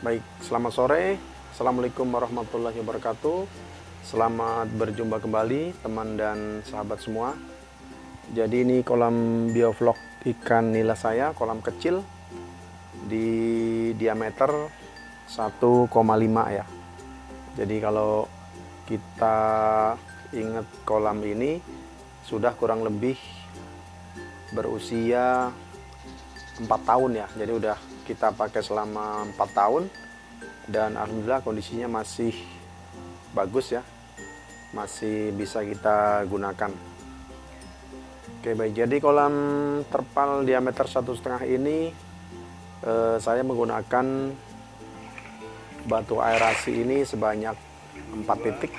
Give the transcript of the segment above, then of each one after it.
Baik, selamat sore. Assalamualaikum warahmatullahi wabarakatuh. Selamat berjumpa kembali teman dan sahabat semua. Jadi ini kolam biovlog ikan nila saya, kolam kecil di diameter 1,5 ya. Jadi kalau kita ingat kolam ini sudah kurang lebih berusia 4 tahun ya. Jadi udah kita pakai selama 4 tahun dan alhamdulillah kondisinya masih bagus ya, masih bisa kita gunakan. Oke baik, jadi kolam terpal diameter 1,5 ini saya menggunakan batu aerasi ini sebanyak 4 titik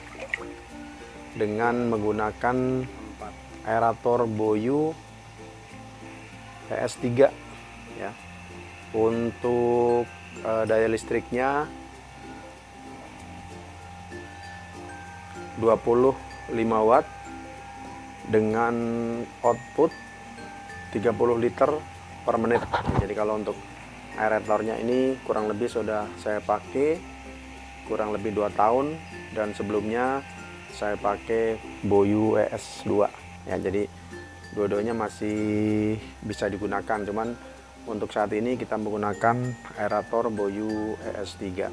dengan menggunakan aerator Boyu ES3 ya. Untuk daya listriknya 25 watt dengan output 30 liter per menit. Jadi kalau untuk aeratornya ini kurang lebih sudah saya pakai kurang lebih 2 tahun, dan sebelumnya saya pakai Boyu ES2 ya. Jadi dua-duanya masih bisa digunakan, cuman untuk saat ini kita menggunakan aerator Boyu ES3.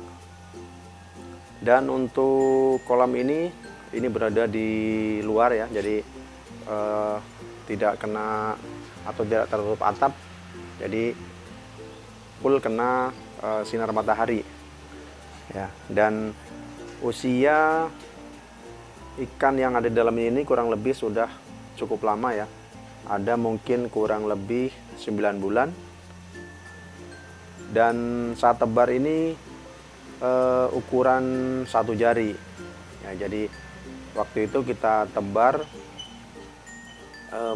Dan untuk kolam ini berada di luar ya, jadi tidak kena atau tidak tertutup atap, jadi full kena sinar matahari ya. Dan usia ikan yang ada di dalam ini kurang lebih sudah cukup lama ya, ada mungkin kurang lebih 9 bulan. Dan saat tebar ini ukuran 1 jari ya. Jadi waktu itu kita tebar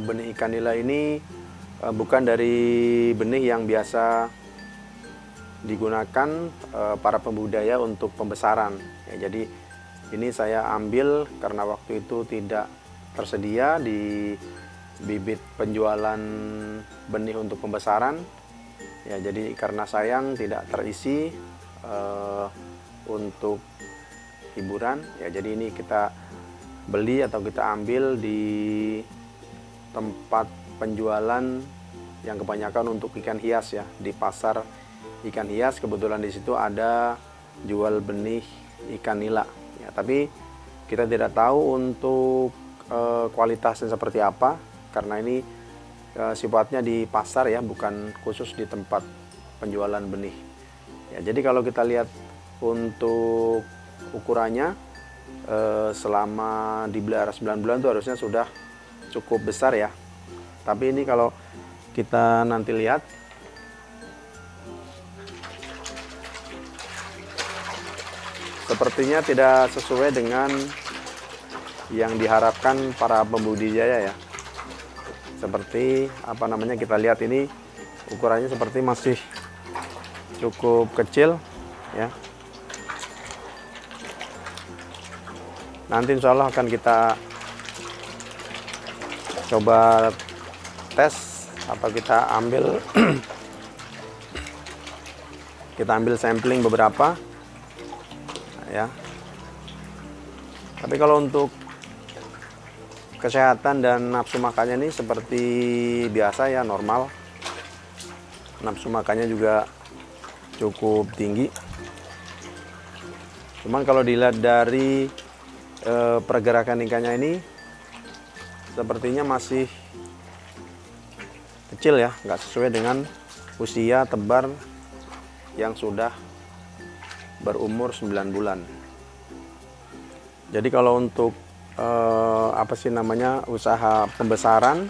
benih ikan nila ini bukan dari benih yang biasa digunakan para pembudidaya untuk pembesaran ya. Jadi ini saya ambil karena waktu itu tidak tersedia di bibit penjualan benih untuk pembesaran ya. Jadi karena sayang tidak terisi untuk hiburan ya, jadi ini kita beli atau kita ambil di tempat penjualan yang kebanyakan untuk ikan hias ya, di pasar ikan hias. Kebetulan di situ ada jual benih ikan nila ya, tapi kita tidak tahu untuk kualitasnya seperti apa karena ini sifatnya di pasar ya, bukan khusus di tempat penjualan benih ya. Jadi kalau kita lihat untuk ukurannya selama dipelihara 9 bulan itu harusnya sudah cukup besar ya. Tapi ini kalau kita nanti lihat sepertinya tidak sesuai dengan yang diharapkan para pembudidaya ya. Seperti apa namanya, kita lihat ini ukurannya seperti masih cukup kecil ya. Nanti insya Allah akan kita coba tes atau kita ambil sampling beberapa ya. Tapi kalau untuk kesehatan dan nafsu makannya ini seperti biasa ya, normal. Nafsu makannya juga cukup tinggi. Cuman kalau dilihat dari pergerakan ikannya ini sepertinya masih kecil ya, nggak sesuai dengan usia tebar yang sudah berumur 9 bulan. Jadi kalau untuk usaha pembesaran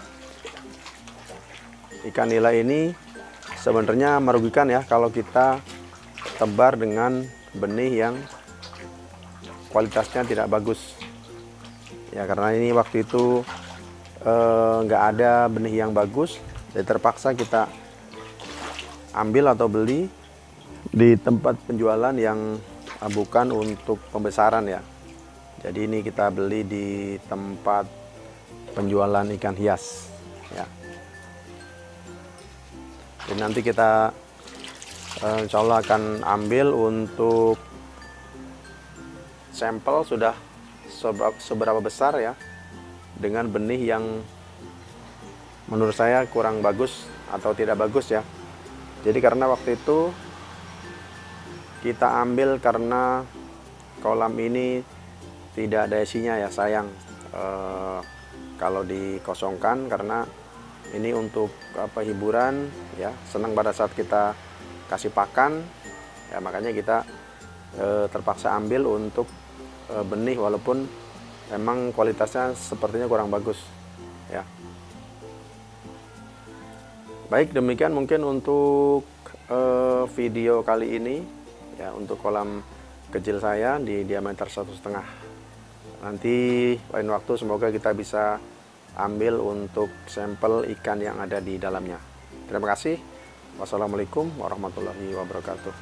ikan nila ini sebenarnya merugikan ya kalau kita tebar dengan benih yang kualitasnya tidak bagus ya, karena ini waktu itu nggak ada benih yang bagus, jadi terpaksa kita ambil atau beli di tempat penjualan yang bukan untuk pembesaran ya. Jadi ini kita beli di tempat penjualan ikan hias ya. Dan nanti kita insya Allah akan ambil untuk sampel sudah seberapa besar ya, dengan benih yang menurut saya kurang bagus atau tidak bagus ya. Jadi karena waktu itu kita ambil karena kolam ini tidak ada isinya ya, sayang kalau dikosongkan, karena ini untuk hiburan ya, senang pada saat kita kasih pakan ya, makanya kita terpaksa ambil untuk benih, walaupun memang kualitasnya sepertinya kurang bagus ya. Baik, demikian mungkin untuk video kali ini ya, untuk kolam kecil saya di diameter 1,5. Nanti lain waktu semoga kita bisa ambil untuk sampel ikan yang ada di dalamnya. Terima kasih. Wassalamualaikum warahmatullahi wabarakatuh.